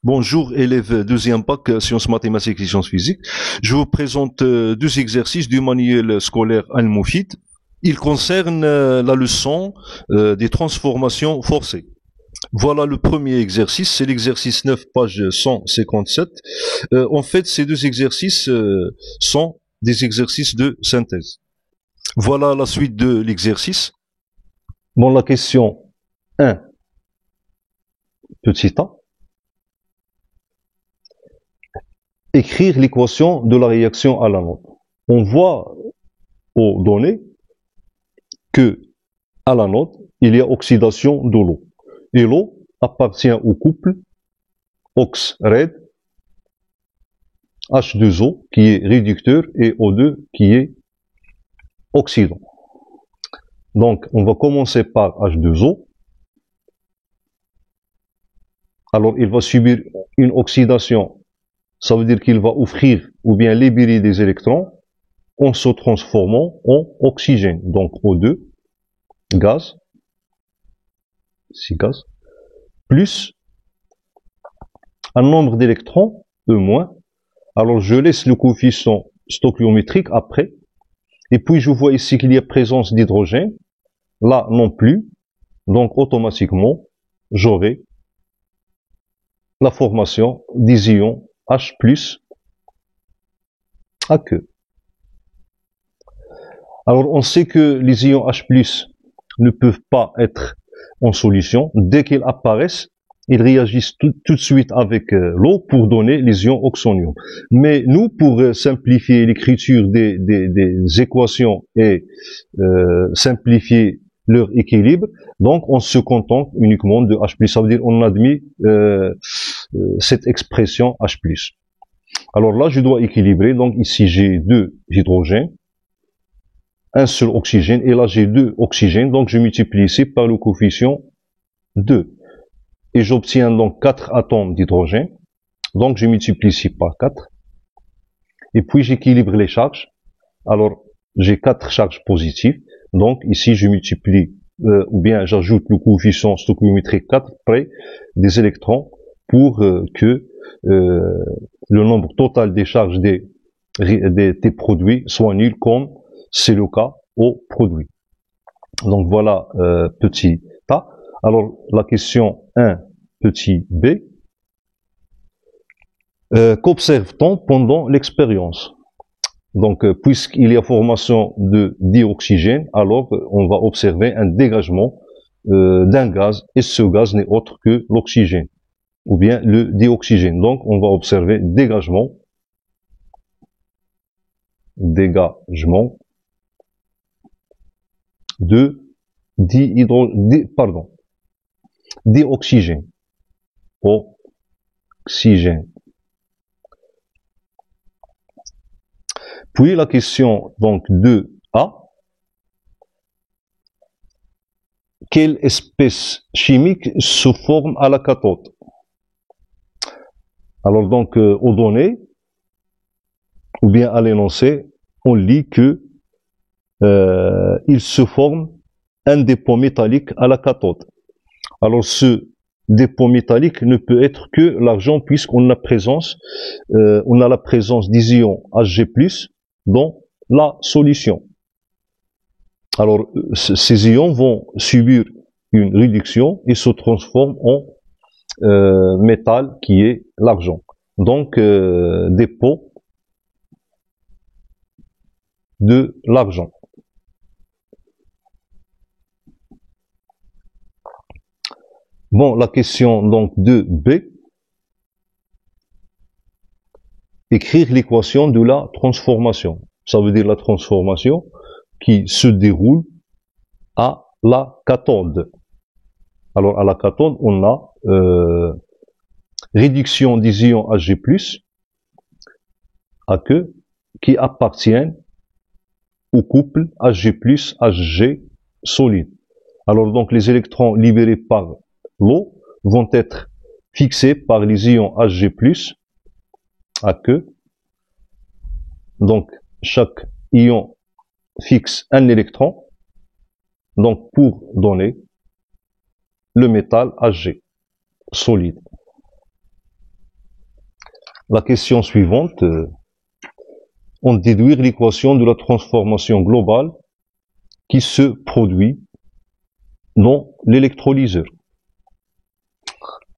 Bonjour élèves deuxième bac sciences mathématiques et sciences physiques. Je vous présente deux exercices du manuel scolaire Al-Moufid. Ils concernent la leçon des transformations forcées. Voilà le premier exercice, c'est l'exercice 9, page 157. En fait, ces deux exercices sont des exercices de synthèse. Voilà la suite de l'exercice. Bon, la question 1, petit a. Écrire l'équation de la réaction à la note. On voit aux données que à la note, il y a oxydation de l'eau. Et l'eau appartient au couple OX-RED, H2O qui est réducteur et O2 qui est oxydant. Donc, on va commencer par H2O. Alors, il va subir une oxydation. Ça veut dire qu'il va offrir ou bien libérer des électrons en se transformant en oxygène. Donc, O2, gaz, ici gaz, plus un nombre d'électrons, E-. Alors, je laisse le coefficient stoichiométrique après. Et puis, je vois ici qu'il y a présence d'hydrogène. Là, non plus. Donc, automatiquement, j'aurai la formation des ions H+, AQ. Alors, on sait que les ions H+, ne peuvent pas être en solution. Dès qu'ils apparaissent, ils réagissent tout de suite avec l'eau pour donner les ions oxonium. Mais nous, pour simplifier l'écriture des équations et simplifier leur équilibre, donc on se contente uniquement de H+. Ça veut dire on admet cette expression H+. Alors là, je dois équilibrer. Donc ici, j'ai deux hydrogènes, un seul oxygène, et là, j'ai deux oxygènes. Donc je multiplie ici par le coefficient 2. Et j'obtiens donc 4 atomes d'hydrogène. Donc je multiplie ici par 4. Et puis j'équilibre les charges. Alors j'ai 4 charges positives. Donc ici je multiplie, ou bien j'ajoute le coefficient stoichiométrique 4 près des électrons pour que le nombre total des charges des produits soit nul, comme c'est le cas au produit. Donc voilà petit a. Alors la question 1, petit b. Qu'observe-t-on pendant l'expérience? Donc, puisqu'il y a formation de dioxygène, alors on va observer un dégagement d'un gaz, et ce gaz n'est autre que l'oxygène, ou bien le dioxygène. Donc, on va observer dégagement de dioxygène. Oxygène. Puis la question donc 2a. Quelle espèce chimique se forme à la cathode? Alors donc aux données, ou bien à l'énoncé, on lit que il se forme un dépôt métallique à la cathode. Alors ce dépôt métallique ne peut être que l'argent, puisqu'on a la présence des ions Hg+, dans la solution. Alors, ces ions vont subir une réduction et se transforment en métal qui est l'argent. Donc, dépôt de l'argent. Bon, la question donc 2b. Écrire l'équation de la transformation. Ça veut dire la transformation qui se déroule à la cathode. Alors à la cathode, on a réduction des ions Hg+, AQ, qui appartiennent au couple Hg+, Hg solide. Alors donc les électrons libérés par l'eau vont être fixés par les ions Hg+, AQ. Donc chaque ion fixe un électron, donc pour donner le métal Hg solide. la question suivante, on déduire l'équation de la transformation globale qui se produit dans l'électrolyseur.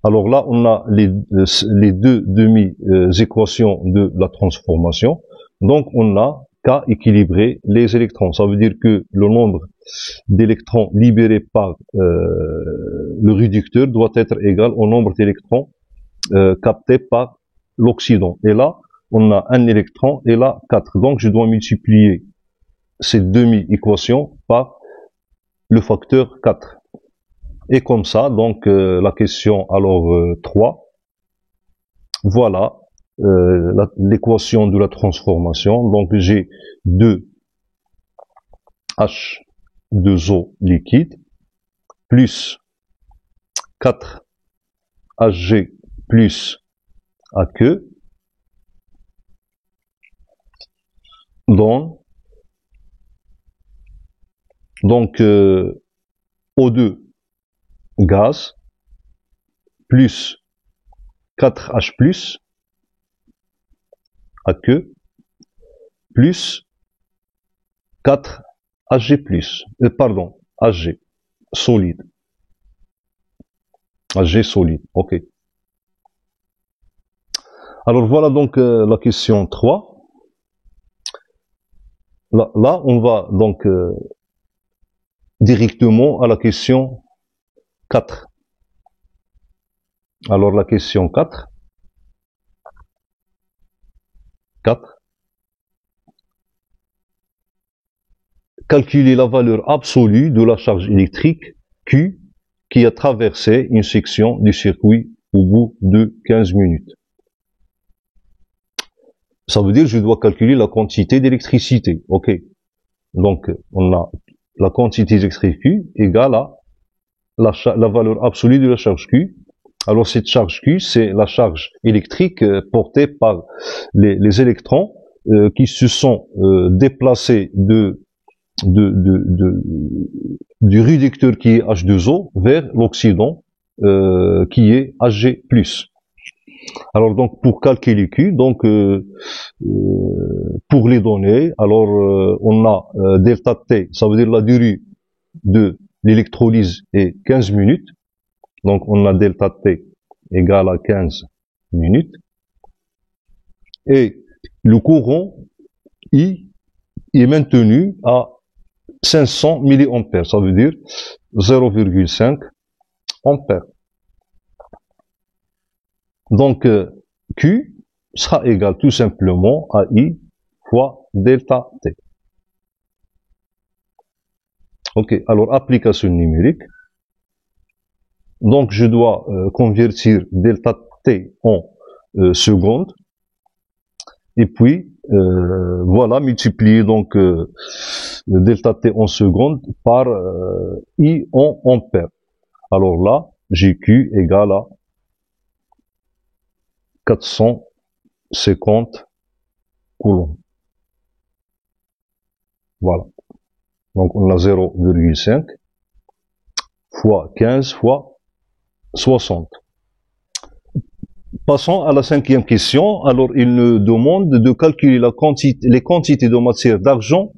Alors là, on a les deux demi-équations de la transformation. Donc, on a qu'à équilibrer les électrons. Ça veut dire que le nombre d'électrons libérés par le réducteur doit être égal au nombre d'électrons captés par l'oxydant. Et là, on a un électron et là 4. Donc, je dois multiplier ces demi-équations par le facteur 4. Et comme ça, donc, la question alors 3, voilà l'équation de la transformation. Donc, j'ai 2H2O liquide plus 4HG plus AQ dans donc O2 gaz plus 4H plus AQ plus 4HG plus, pardon, HG solide. HG solide, ok. Alors voilà donc la question 3. Là on va donc directement à la question 4. Alors la question 4. Calculer la valeur absolue de la charge électrique Q qui a traversé une section du circuit au bout de 15 minutes. Ça veut dire que je dois calculer la quantité d'électricité. Ok. Donc, on a la quantité d'électricité Q égale à la valeur absolue de la charge Q. Alors, cette charge Q, c'est la charge électrique portée par les électrons qui se sont déplacés du réducteur qui est H2O vers l'oxydant qui est Hg+. Alors donc pour calculer Q, donc pour les données, alors on a delta T, ça veut dire la durée de l'électrolyse est 15 minutes. Donc on a delta T égale à 15 minutes. Et le courant I est maintenu à 500 milliampères, ça veut dire 0,5 ampères. Donc, Q sera égal tout simplement à I fois delta T. Ok, alors application numérique. Donc, je dois convertir delta T en secondes. Et puis, voilà, multiplier donc delta T en secondes par I en ampères. Alors là, j'ai Q égale à 450 coulombs. Voilà. Donc on a 0,5 fois 15 fois 60. Passons à la cinquième question. Alors il nous demande de calculer les quantités de matière d'argent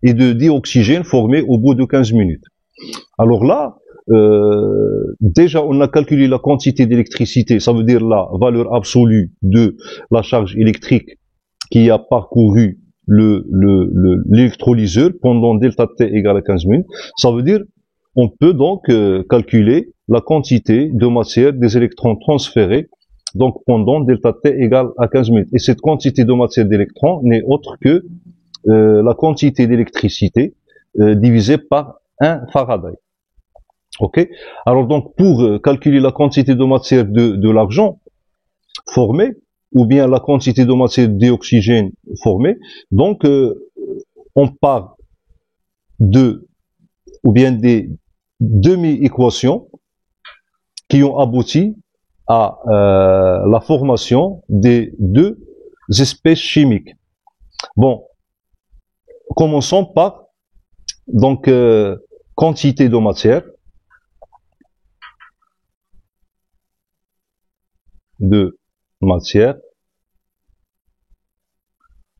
et de dioxygène formées au bout de 15 minutes. Alors là, déjà on a calculé la quantité d'électricité, ça veut dire la valeur absolue de la charge électrique qui a parcouru l'électrolyseur pendant delta T égale à 15 minutes. Ça veut dire on peut donc calculer la quantité de matière des électrons transférés donc pendant delta T égale à 15 minutes. Et cette quantité de matière d'électrons n'est autre que la quantité d'électricité divisée par 1 Faraday. Ok. Alors donc pour calculer la quantité de matière de l'argent formée ou bien la quantité de matière d'oxygène formée, donc on part ou bien des demi-équations qui ont abouti à la formation des deux espèces chimiques. Bon, commençons par donc quantité de matière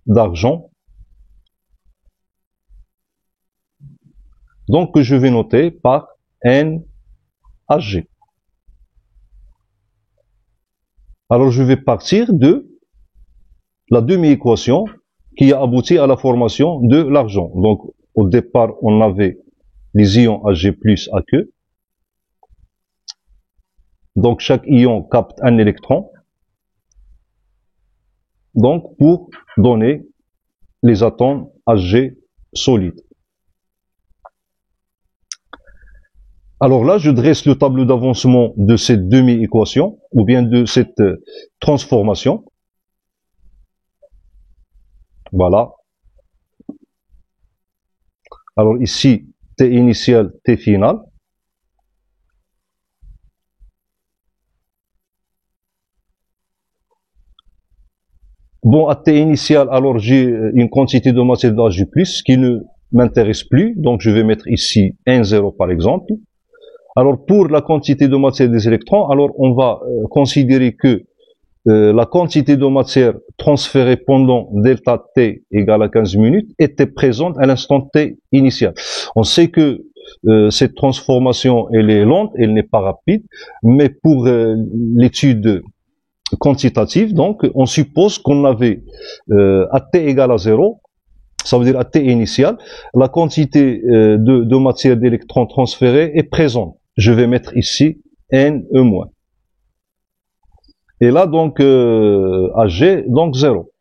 d'argent, donc que je vais noter par NHG. Alors je vais partir de la demi-équation qui a abouti à la formation de l'argent. Donc au départ, on avait les ions Ag plus Aq. Donc chaque ion capte un électron. Donc pour donner les atomes Ag solides. Alors là, je dresse le tableau d'avancement de cette demi-équation, ou bien de cette transformation. Voilà. Alors ici, T initial, T final. Bon, à T initial, alors j'ai une quantité de matière d'Ag+, qui ne m'intéresse plus, donc je vais mettre ici N0 par exemple. Alors pour la quantité de matière des électrons, alors on va considérer que la quantité de matière transférée pendant delta T égale à 15 minutes était présente à l'instant T initial. On sait que cette transformation, elle est lente, elle n'est pas rapide, mais pour l'étude quantitative, donc on suppose qu'on avait à T égale à 0, ça veut dire à T initial, la quantité de matière d'électrons transférés est présente. Je vais mettre ici Ne-. Et là, donc, Ag, donc 0.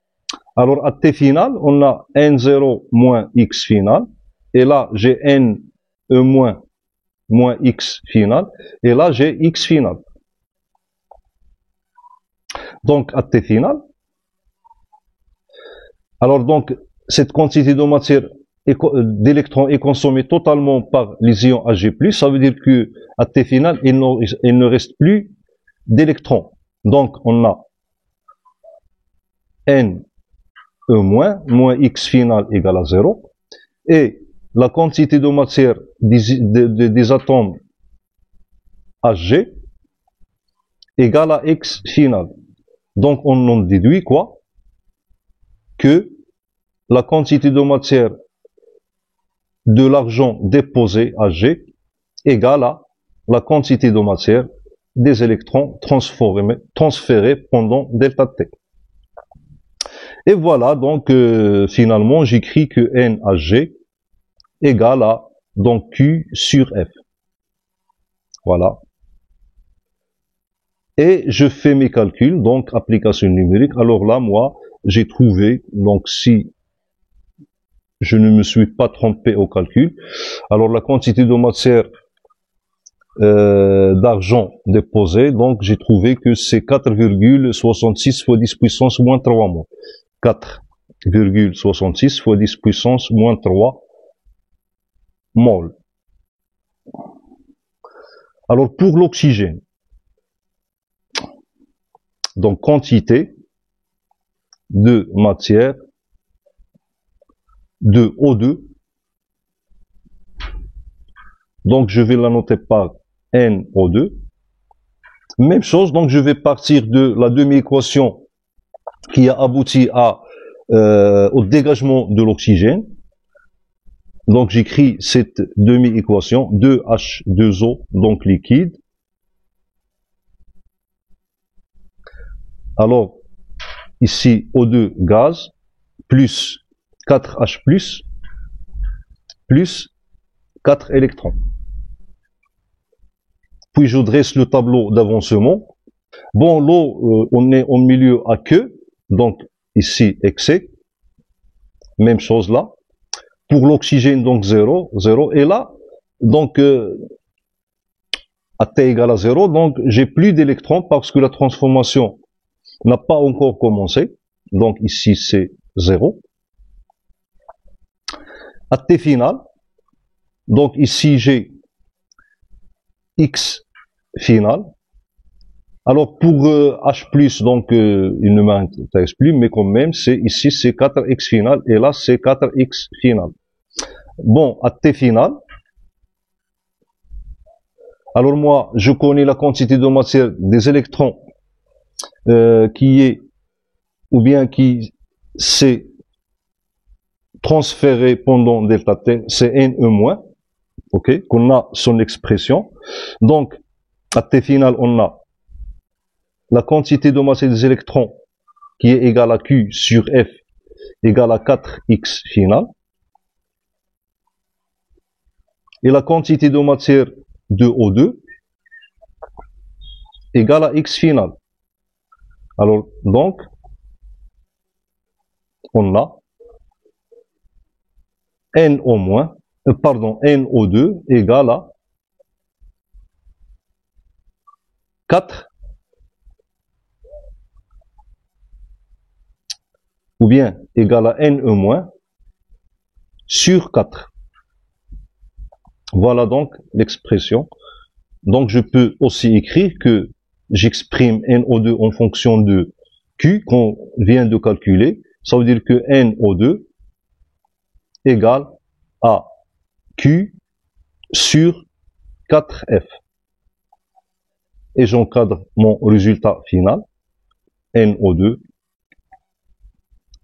Alors, à T final, on a N0 moins X final. Et là, j'ai Ne moins X final. Et là, j'ai X final. Donc, à T final. Alors, donc, cette quantité de matière d'électrons est consommée totalement par les ions Ag+. Ça veut dire que à T final, il ne reste plus d'électrons. Donc, on a Ne- moins X final égale à 0. Et la quantité de matière des atomes Hg égale à X final. Donc, on en déduit quoi? Que la quantité de matière de l'argent déposé Hg égale à la quantité de matière des électrons transférés pendant delta T. Et voilà, donc finalement, j'écris que NHG égale à donc Q sur F. Voilà. Et je fais mes calculs, donc application numérique. Alors là, moi, j'ai trouvé, donc si je ne me suis pas trompé au calcul, alors la quantité de matière d'argent déposé, donc j'ai trouvé que c'est 4,66 fois 10 puissance moins 3 mots. 4,66 fois 10 puissance moins 3 mol. Alors pour l'oxygène, donc quantité de matière de O2, donc je vais la noter par NO2. Même chose, donc je vais partir de la demi-équation qui a abouti au dégagement de l'oxygène. Donc j'écris cette demi-équation 2H2O, donc liquide. Alors ici O2 gaz plus 4H plus 4 électrons. Puis je dresse le tableau d'avancement. Bon, l'eau, on est au milieu à queue, donc ici excès. Même chose là. Pour l'oxygène, donc 0, 0. Et là, donc à T égale à 0, donc j'ai plus d'électrons parce que la transformation n'a pas encore commencé. Donc ici c'est 0. À T final, donc ici j'ai X final. Alors pour H+, donc il ne m'intéresse plus, mais quand même, c'est ici c'est 4X final et là c'est 4X final. Bon, à T final, alors moi je connais la quantité de matière des électrons qui est, ou bien qui c'est transféré pendant delta T, c'est NE-, ok, qu'on a son expression. Donc, à T final, on a la quantité de masse des électrons qui est égale à Q sur F égale à 4x final. Et la quantité de matière de O2 égale à x final. Alors, donc, on a NO2 égale à 4 ou bien égale à NE- sur 4. Voilà donc l'expression. Donc je peux aussi écrire que j'exprime NO2 en fonction de Q qu'on vient de calculer. Ça veut dire que NO2 égale à Q sur 4F. Et j'encadre mon résultat final. NO2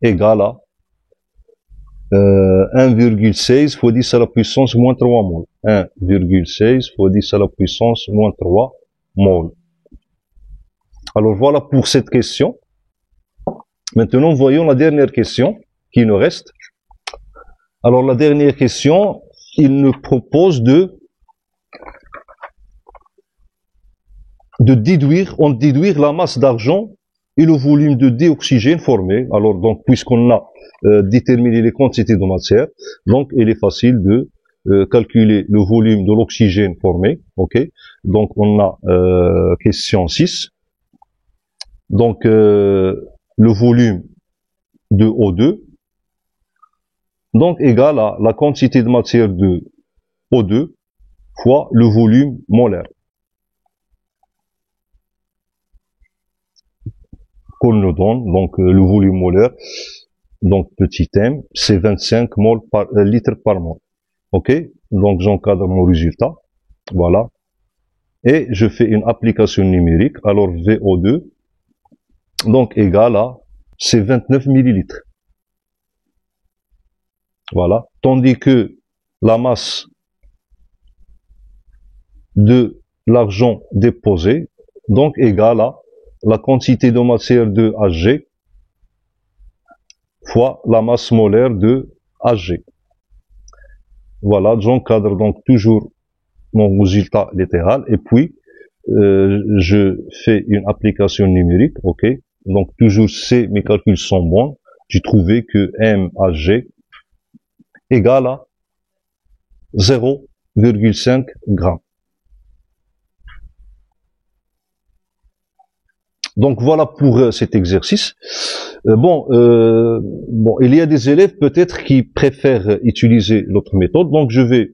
égale à 1,16 fois 10 à la puissance moins 3 mol. 1,16 fois 10 à la puissance moins 3 mol. Alors voilà pour cette question. Maintenant, voyons la dernière question qui nous reste. Alors la dernière question, il nous propose de déduire la masse d'argent et le volume de dioxygène formé. Alors donc, puisqu'on a déterminé les quantités de matière, donc il est facile de calculer le volume de l'oxygène formé. Ok. Donc on a question 6. Donc le volume de O2 donc égal à la quantité de matière de O2 fois le volume molaire qu'on nous donne. Donc le volume molaire, donc petit m, c'est 25 mol par litre par mol. Ok, donc j'encadre mon résultat, voilà, et je fais une application numérique. Alors VO2 donc égal à, c'est 29 millilitres. Voilà, tandis que la masse de l'argent déposé donc égale à la quantité de matière de Hg fois la masse molaire de Hg. Voilà, j'encadre donc toujours mon résultat littéral et puis je fais une application numérique, ok. Donc toujours si mes calculs sont bons, j'ai trouvé que MHg égale à 0,5 grammes. Donc voilà pour cet exercice. Bon, il y a des élèves peut-être qui préfèrent utiliser l'autre méthode. Donc je vais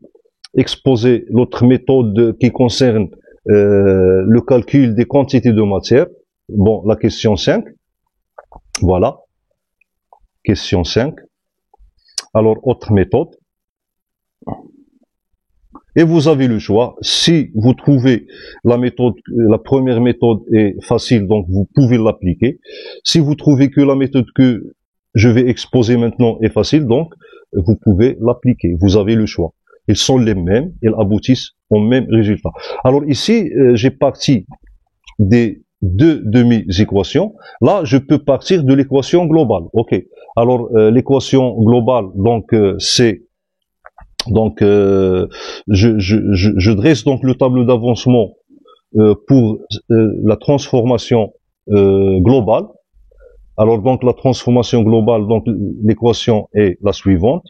exposer l'autre méthode qui concerne le calcul des quantités de matière. Bon, la question 5. Voilà. Question 5. Alors, autre méthode. Et vous avez le choix. Si vous trouvez la première méthode est facile, donc vous pouvez l'appliquer. Si vous trouvez que la méthode que je vais exposer maintenant est facile, donc vous pouvez l'appliquer. Vous avez le choix. Ils sont les mêmes, ils aboutissent au même résultat. Alors ici, j'ai parti des deux demi-équations. Là, je peux partir de l'équation globale. Ok. Alors l'équation globale, donc c'est donc je dresse donc le tableau d'avancement pour la transformation globale. Alors donc la transformation globale, donc l'équation est la suivante.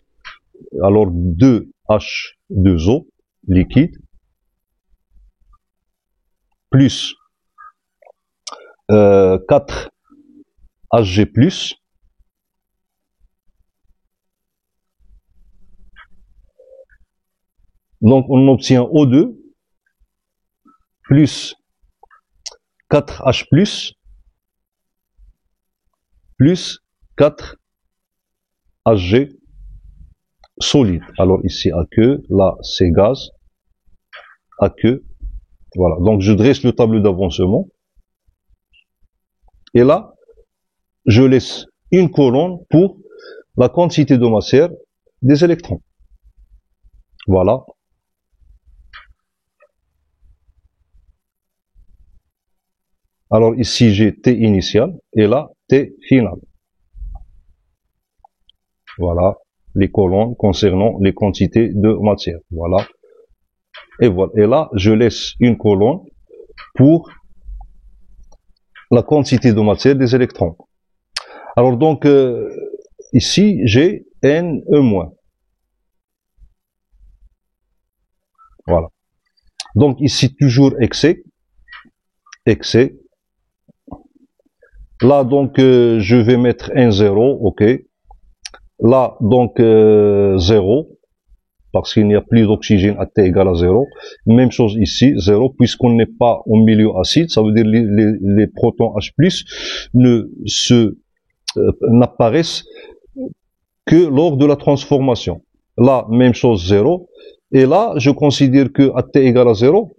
Alors 2H2O liquide plus 4Hg plus donc on obtient O2 plus 4H plus 4Hg solide. Alors ici aqueux, là c'est gaz, aqueux. Voilà, donc je dresse le tableau d'avancement. Et là, je laisse une colonne pour la quantité de matière des électrons. Voilà. Alors ici, j'ai T initial et là, T final. Voilà les colonnes concernant les quantités de matière. Voilà. Et voilà. Et là, je laisse une colonne pour la quantité de matière des électrons. Alors donc, ici, j'ai Ne-. Voilà. Donc ici, toujours excès. Excès. Là, donc, je vais mettre N0, ok. Là, donc, 0, parce qu'il n'y a plus d'oxygène à T égale à 0. Même chose ici, 0, puisqu'on n'est pas au milieu acide, ça veut dire les protons H+, n'apparaissent que lors de la transformation. Là, même chose, 0. Et là, je considère que à T égale à 0,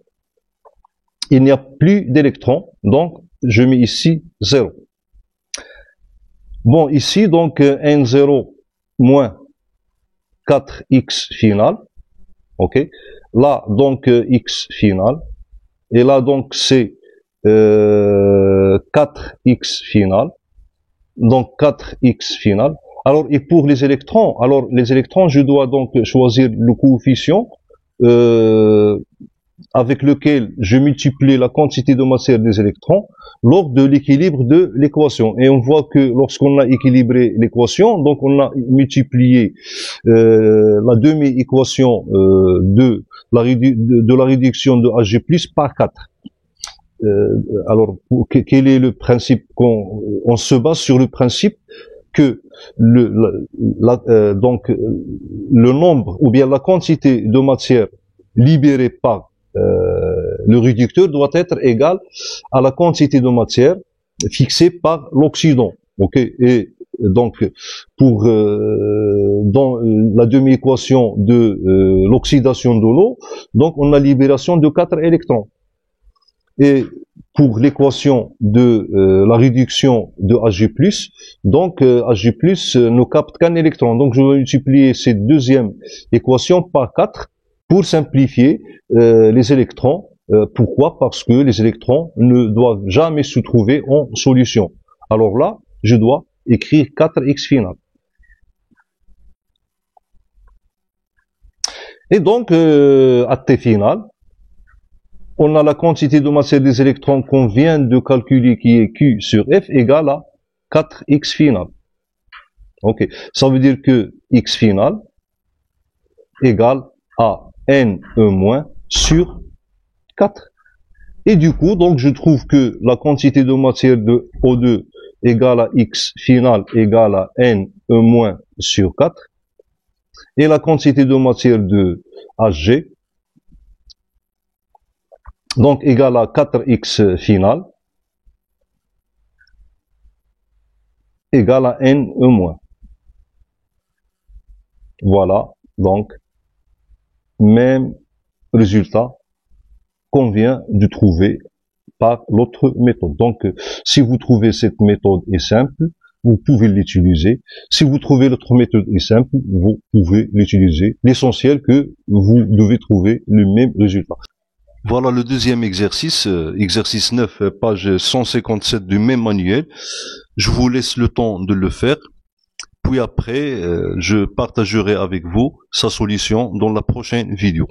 il n'y a plus d'électrons, donc je mets ici 0. Bon, ici, donc, N0 moins 4x final, ok. Là, donc, x final. Et là, donc, c'est 4x final. Donc, 4x final. Alors, et pour les électrons, je dois donc choisir le coefficient avec lequel je multiplie la quantité de matière des électrons lors de l'équilibre de l'équation. Et on voit que lorsqu'on a équilibré l'équation, donc on a multiplié la demi-équation de la réduction de Hg+ par 4. Alors, quel est le principe on se base sur le principe que donc le nombre ou bien la quantité de matière libérée par le réducteur doit être égal à la quantité de matière fixée par l'oxydant. Ok. Et donc pour dans la demi-équation de l'oxydation de l'eau, donc on a libération de 4 électrons. Et pour l'équation de la réduction de Hg+, donc Hg+ ne capte qu'un électron. Donc je vais multiplier cette deuxième équation par 4 pour simplifier les électrons. Pourquoi? Parce que les électrons ne doivent jamais se trouver en solution. Alors là, je dois écrire 4x final. Et donc, à T final, on a la quantité de matière des électrons qu'on vient de calculer qui est Q sur F égale à 4x final. Ok, ça veut dire que x final égale à Ne- sur 4. Et du coup, donc je trouve que la quantité de matière de O2 égale à x final égale à Ne- sur 4. Et la quantité de matière de Hg donc égale à 4x final égale à Ne-. Voilà, donc même résultat qu'on vient de trouver par l'autre méthode. Donc si vous trouvez cette méthode est simple, vous pouvez l'utiliser. Si vous trouvez l'autre méthode est simple, vous pouvez l'utiliser. L'essentiel que vous devez trouver le même résultat. Voilà le deuxième exercice, exercice 9, page 157 du même manuel. Je vous laisse le temps de le faire. Puis après, je partagerai avec vous sa solution dans la prochaine vidéo.